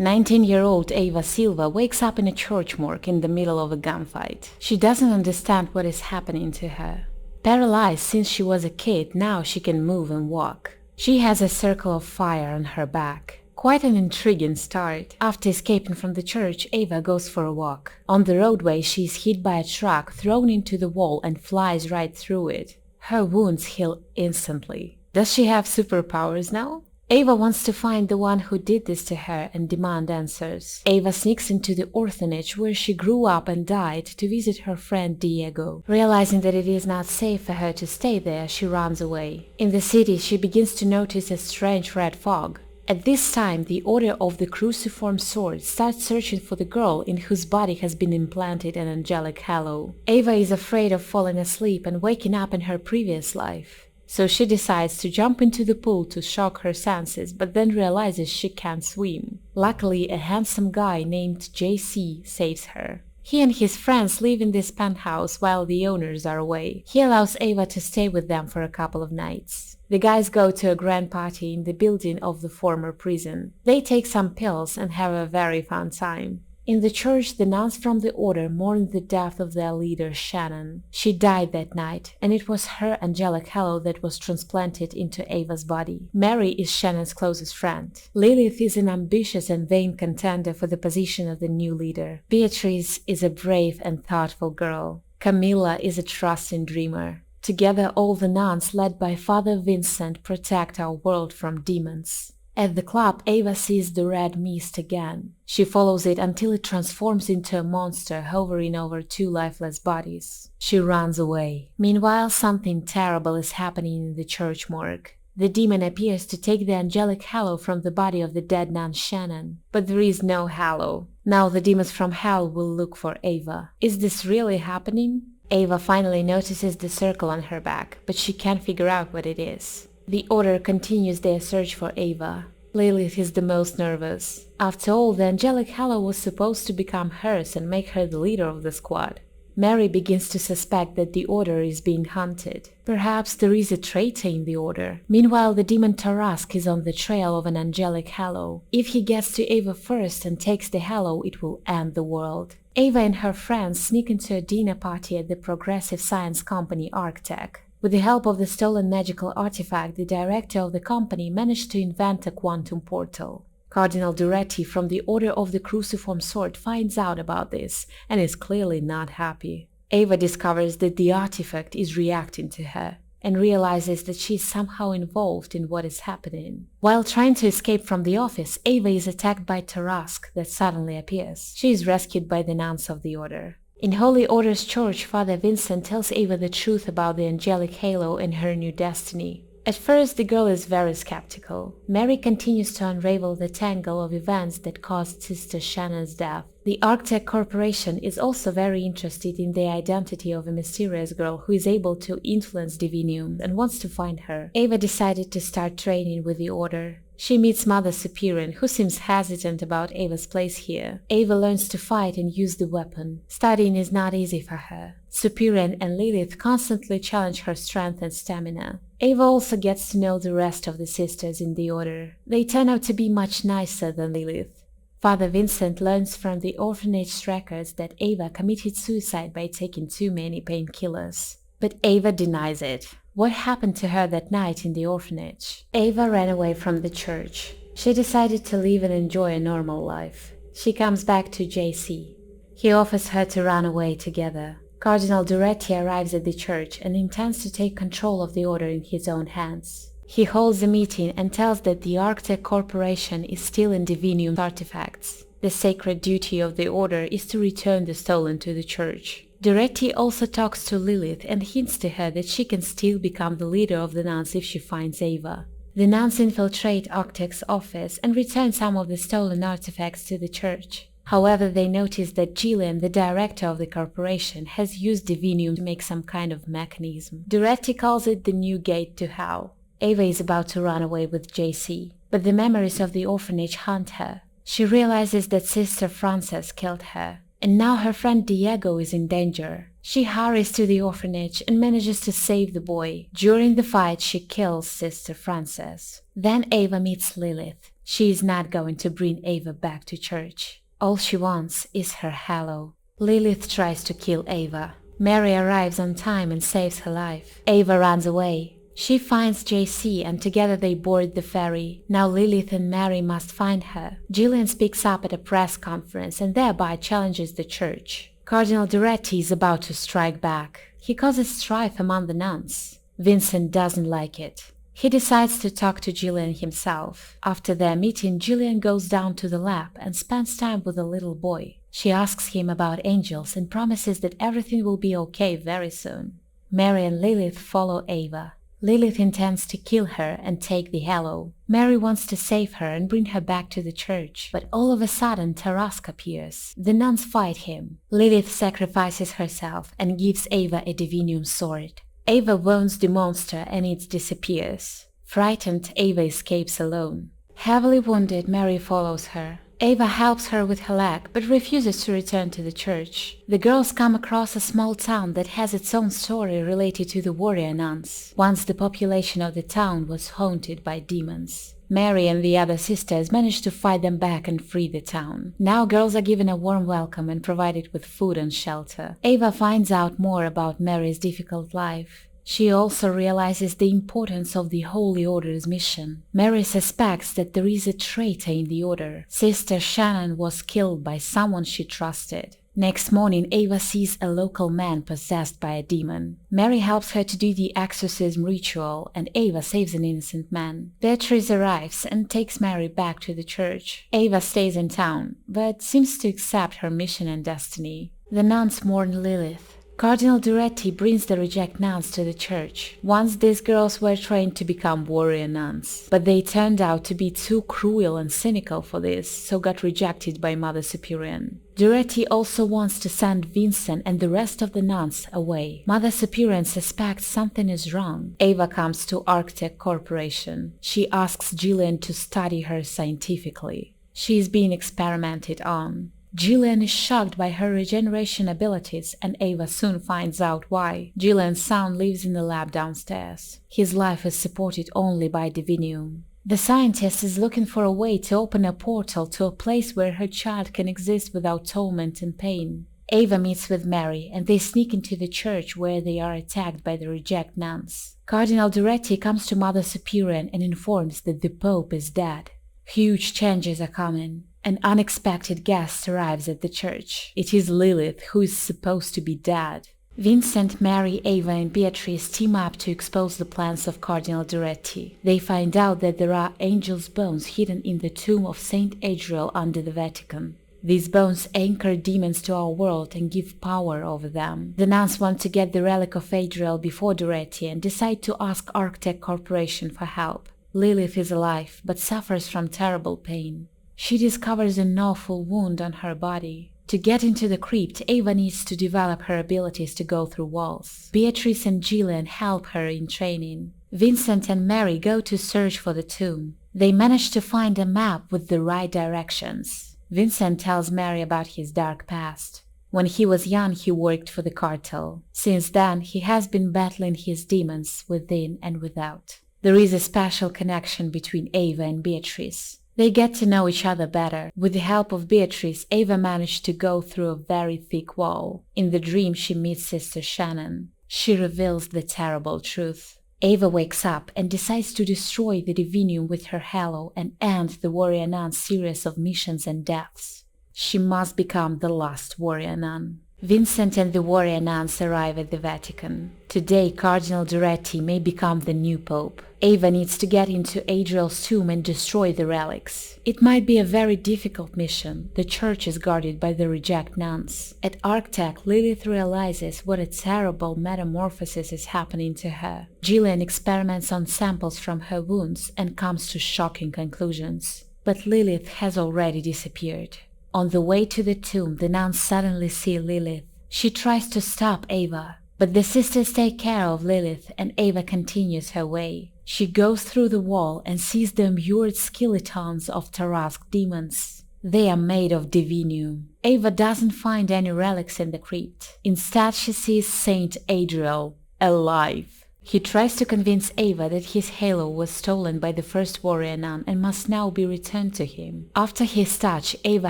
19-year-old Ava Silva wakes up in a church morgue in the middle of a gunfight. She doesn't understand what is happening to her. Paralyzed since she was a kid, now she can move and walk. She has a circle of fire on her back. Quite an intriguing start. After escaping from the church, Ava goes for a walk. On the roadway, she is hit by a truck, thrown into the wall, and flies right through it. Her wounds heal instantly. Does she have superpowers now? Ava wants to find the one who did this to her and demand answers. Ava sneaks into the orphanage where she grew up and died to visit her friend Diego. Realizing that it is not safe for her to stay there, she runs away. In the city, she begins to notice a strange red fog. At this time, the Order of the Cruciform Sword starts searching for the girl in whose body has been implanted an angelic halo. Ava is afraid of falling asleep and waking up in her previous life. So she decides to jump into the pool to shock her senses, but then realizes she can't swim. Luckily, a handsome guy named JC saves her. He and his friends live in this penthouse while the owners are away. He allows Ava to stay with them for a couple of nights. The guys go to a grand party in the building of the former prison. They take some pills and have a very fun time. In the church, the nuns from the order mourn the death of their leader, Shannon. She died that night, and it was her angelic halo that was transplanted into Ava's body. Mary is Shannon's closest friend. Lilith is an ambitious and vain contender for the position of the new leader. Beatrice is a brave and thoughtful girl. Camilla is a trusting dreamer. Together, all the nuns, led by Father Vincent, protect our world from demons. At the club, Ava sees the red mist again. She follows it until it transforms into a monster hovering over two lifeless bodies. She runs away. Meanwhile, something terrible is happening in the church morgue. The demon appears to take the angelic halo from the body of the dead nun Shannon. But there is no halo. Now the demons from hell will look for Ava. Is this really happening? Ava finally notices the circle on her back, but she can't figure out what it is. The Order continues their search for Ava. Lilith is the most nervous. After all, the angelic halo was supposed to become hers and make her the leader of the squad. Mary begins to suspect that the Order is being hunted. Perhaps there is a traitor in the Order. Meanwhile, the demon Tarask is on the trail of an angelic halo. If he gets to Ava first and takes the halo, it will end the world. Ava and her friends sneak into a dinner party at the progressive science company ArcTech. With the help of the stolen magical artifact, the director of the company managed to invent a quantum portal. Cardinal Duretti from the Order of the Cruciform Sword finds out about this and is clearly not happy. Ava discovers that the artifact is reacting to her and realizes that she is somehow involved in what is happening. While trying to escape from the office, Ava is attacked by Tarask that suddenly appears. She is rescued by the nuns of the Order. In Holy Order's church, Father Vincent tells Ava the truth about the angelic halo and her new destiny. At first, the girl is very skeptical. Mary continues to unravel the tangle of events that caused Sister Shannon's death. The ArcTech Corporation is also very interested in the identity of a mysterious girl who is able to influence Divinium and wants to find her. Ava decided to start training with the Order. She meets Mother Superior, who seems hesitant about Ava's place here. Ava learns to fight and use the weapon. Studying is not easy for her. Superior and Lilith constantly challenge her strength and stamina. Ava also gets to know the rest of the sisters in the Order. They turn out to be much nicer than Lilith. Father Vincent learns from the orphanage records that Ava committed suicide by taking too many painkillers. But Ava denies it. What happened to her that night in the orphanage? Ava ran away from the church. She decided to live and enjoy a normal life. She comes back to JC. He offers her to run away together. Cardinal Duretti arrives at the church and intends to take control of the Order in his own hands. He holds a meeting and tells that the ArcTech Corporation is still in Divinium artifacts. The sacred duty of the Order is to return the stolen to the church. Duretti also talks to Lilith and hints to her that she can still become the leader of the nuns if she finds Ava. The nuns infiltrate ArcTech's office and return some of the stolen artifacts to the church. However, they notice that Gillian, the director of the corporation, has used Divinium to make some kind of mechanism. Duretti calls it the new gate to hell. Ava is about to run away with JC, but the memories of the orphanage haunt her. She realizes that Sister Frances killed her, and now her friend Diego is in danger. She hurries to the orphanage and manages to save the boy. During the fight, she kills Sister Frances. Then Ava meets Lilith. She is not going to bring Ava back to church. All she wants is her halo. Lilith tries to kill Ava. Mary arrives on time and saves her life. Ava runs away. She finds JC and together they board the ferry. Now Lilith and Mary must find her. Gillian speaks up at a press conference and thereby challenges the church. Cardinal Duretti is about to strike back. He causes strife among the nuns. Vincent doesn't like it. He decides to talk to Gillian himself. After their meeting, Gillian goes down to the lab and spends time with a little boy. She asks him about angels and promises that everything will be okay very soon. Mary and Lilith follow Ava. Lilith intends to kill her and take the halo. Mary wants to save her and bring her back to the church, but all of a sudden Tarask appears. The nuns fight him. Lilith sacrifices herself and gives Ava a divinium sword. Ava wounds the monster and it disappears. Frightened, Ava escapes alone. Heavily wounded, Mary follows her. Ava helps her with her leg, but refuses to return to the church. The girls come across a small town that has its own story related to the warrior nuns. Once the population of the town was haunted by demons. Mary and the other sisters manage to fight them back and free the town. Now girls are given a warm welcome and provided with food and shelter. Ava finds out more about Mary's difficult life. She also realizes the importance of the Holy Order's mission. Mary suspects that there is a traitor in the Order. Sister Shannon was killed by someone she trusted. Next morning, Ava sees a local man possessed by a demon. Mary helps her to do the exorcism ritual, and Ava saves an innocent man. Beatrice arrives and takes Mary back to the church. Ava stays in town, but seems to accept her mission and destiny. The nuns mourn Lilith. Cardinal Duretti brings the reject nuns to the church. Once these girls were trained to become warrior nuns, but they turned out to be too cruel and cynical for this, so got rejected by Mother Superior. Duretti also wants to send Vincent and the rest of the nuns away. Mother Superior suspects something is wrong. Ava comes to Arctech Corporation. She asks Gillian to study her scientifically. She is being experimented on. Gillian is shocked by her regeneration abilities and Ava soon finds out why. Gillian's son lives in the lab downstairs. His life is supported only by divinium. The scientist is looking for a way to open a portal to a place where her child can exist without torment and pain. Ava meets with Mary and they sneak into the church where they are attacked by the reject nuns. Cardinal Duretti comes to Mother Superior and informs that the Pope is dead. Huge changes are coming. An unexpected guest arrives at the church. It is Lilith, who is supposed to be dead. Vincent, Mary, Ava and Beatrice team up to expose the plans of Cardinal Duretti. They find out that there are angels' bones hidden in the tomb of Saint Adriel under the Vatican. These bones anchor demons to our world and give power over them. The nuns want to get the relic of Adriel before Duretti and decide to ask Arctech Corporation for help. Lilith is alive, but suffers from terrible pain. She discovers an awful wound on her body. To get into the crypt, Ava needs to develop her abilities to go through walls. Beatrice and Gillian help her in training. Vincent and Mary go to search for the tomb. They manage to find a map with the right directions. Vincent tells Mary about his dark past. When he was young, he worked for the cartel. Since then, he has been battling his demons within and without. There is a special connection between Ava and Beatrice. They get to know each other better. With the help of Beatrice, Ava managed to go through a very thick wall. In the dream, she meets Sister Shannon. She reveals the terrible truth. Ava wakes up and decides to destroy the divinium with her halo and end the warrior nun's series of missions and deaths. She must become the last warrior nun. Vincent and the warrior nuns arrive at the Vatican. Today, Cardinal Duretti may become the new pope. Ava needs to get into Adriel's tomb and destroy the relics. It might be a very difficult mission. The church is guarded by the reject nuns. At Arctech, Lilith realizes what a terrible metamorphosis is happening to her. Gillian experiments on samples from her wounds and comes to shocking conclusions. But Lilith has already disappeared. On the way to the tomb, the nuns suddenly see Lilith. She tries to stop Ava, but the sisters take care of Lilith and Ava continues her way. She goes through the wall and sees the immured skeletons of Tarask demons. They are made of divinium. Ava doesn't find any relics in the crypt. Instead, she sees Saint Adriel, alive. He tries to convince Ava that his halo was stolen by the first warrior nun and must now be returned to him. After his touch, Ava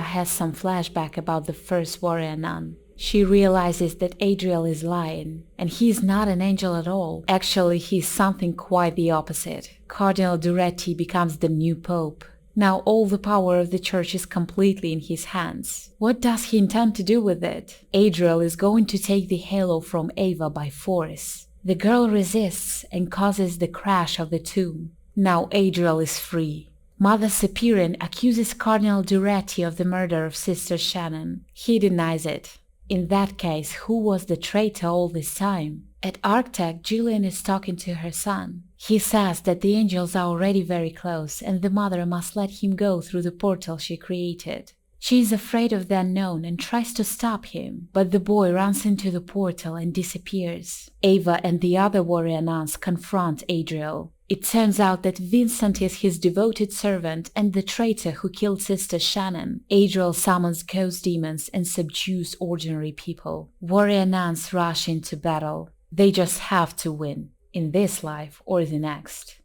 has some flashback about the first warrior nun. She realizes that Adriel is lying, and he's not an angel at all. Actually, he's something quite the opposite. Cardinal Duretti becomes the new pope. Now all the power of the church is completely in his hands. What does he intend to do with it? Adriel is going to take the halo from Ava by force. The girl resists and causes the crash of the tomb. Now Adriel is free. Mother Superior accuses Cardinal Duretti of the murder of Sister Shannon. He denies it. In that case, who was the traitor all this time? At Arctech, Julian is talking to her son. He says that the angels are already very close and the mother must let him go through the portal she created. She is afraid of the unknown and tries to stop him, but the boy runs into the portal and disappears. Ava and the other warrior nuns confront Adriel. It turns out that Vincent is his devoted servant and the traitor who killed Sister Shannon. Adriel summons ghost demons and subdues ordinary people. Warrior nuns rush into battle. They just have to win, in this life or the next.